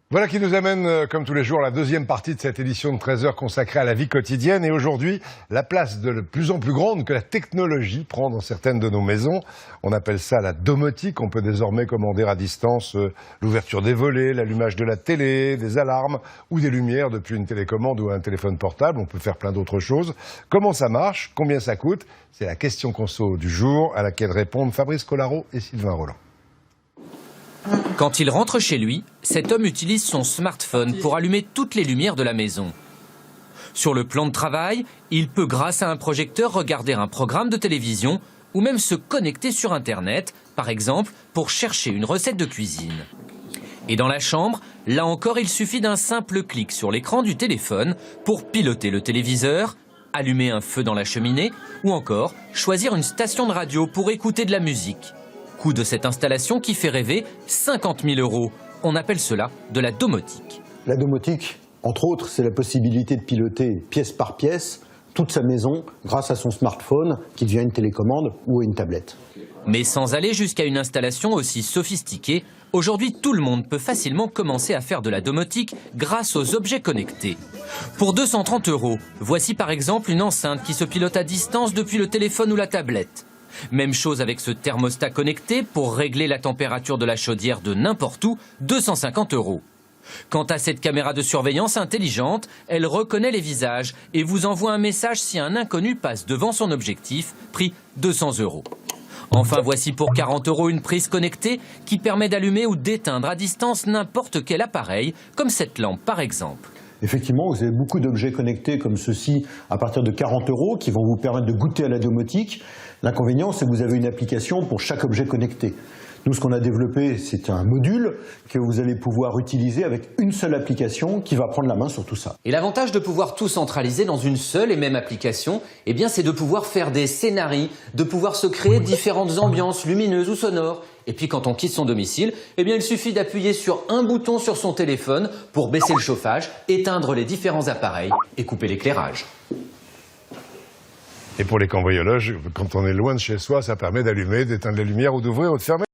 Voilà qui nous amène, comme tous les jours, à la deuxième partie de cette édition de 13h consacrée à la vie quotidienne. Et aujourd'hui, la place de plus en plus grande que la technologie prend dans certaines de nos maisons. On appelle ça la domotique. On peut désormais commander à distance l'ouverture des volets, l'allumage de la télé, des alarmes ou des lumières depuis une télécommande ou un téléphone portable. On peut faire plein d'autres choses. Comment ça marche? Combien ça coûte? C'est la question conso du jour à laquelle répondent Fabrice Collaro et Sylvain Roland. Quand il rentre chez lui, cet homme utilise son smartphone pour allumer toutes les lumières de la maison. Sur le plan de travail, il peut, grâce à un projecteur, regarder un programme de télévision ou même se connecter sur Internet, par exemple, pour chercher une recette de cuisine. Et dans la chambre, là encore, il suffit d'un simple clic sur l'écran du téléphone pour piloter le téléviseur, allumer un feu dans la cheminée ou encore choisir une station de radio pour écouter de la musique. Coût de cette installation qui fait rêver, 50 000 €. On appelle cela de la domotique. La domotique, entre autres, c'est la possibilité de piloter pièce par pièce toute sa maison grâce à son smartphone qui devient une télécommande ou une tablette. Mais sans aller jusqu'à une installation aussi sophistiquée, aujourd'hui tout le monde peut facilement commencer à faire de la domotique grâce aux objets connectés. Pour 230 €, voici par exemple une enceinte qui se pilote à distance depuis le téléphone ou la tablette. Même chose avec ce thermostat connecté pour régler la température de la chaudière de n'importe où, 250 €. Quant à cette caméra de surveillance intelligente, elle reconnaît les visages et vous envoie un message si un inconnu passe devant son objectif, prix 200 €. Enfin, voici pour 40 € une prise connectée qui permet d'allumer ou d'éteindre à distance n'importe quel appareil, comme cette lampe par exemple. Effectivement, vous avez beaucoup d'objets connectés comme ceci à partir de 40 € qui vont vous permettre de goûter à la domotique. L'inconvénient, c'est que vous avez une application pour chaque objet connecté. Nous, ce qu'on a développé, c'est un module que vous allez pouvoir utiliser avec une seule application qui va prendre la main sur tout ça. Et l'avantage de pouvoir tout centraliser dans une seule et même application, eh bien, c'est de pouvoir faire des scénarios, de pouvoir se créer différentes ambiances lumineuses ou sonores. Et puis quand on quitte son domicile, eh bien, il suffit d'appuyer sur un bouton sur son téléphone pour baisser le chauffage, éteindre les différents appareils et couper l'éclairage. Et pour les cambriolages, quand on est loin de chez soi, ça permet d'allumer, d'éteindre les lumières ou d'ouvrir ou de fermer.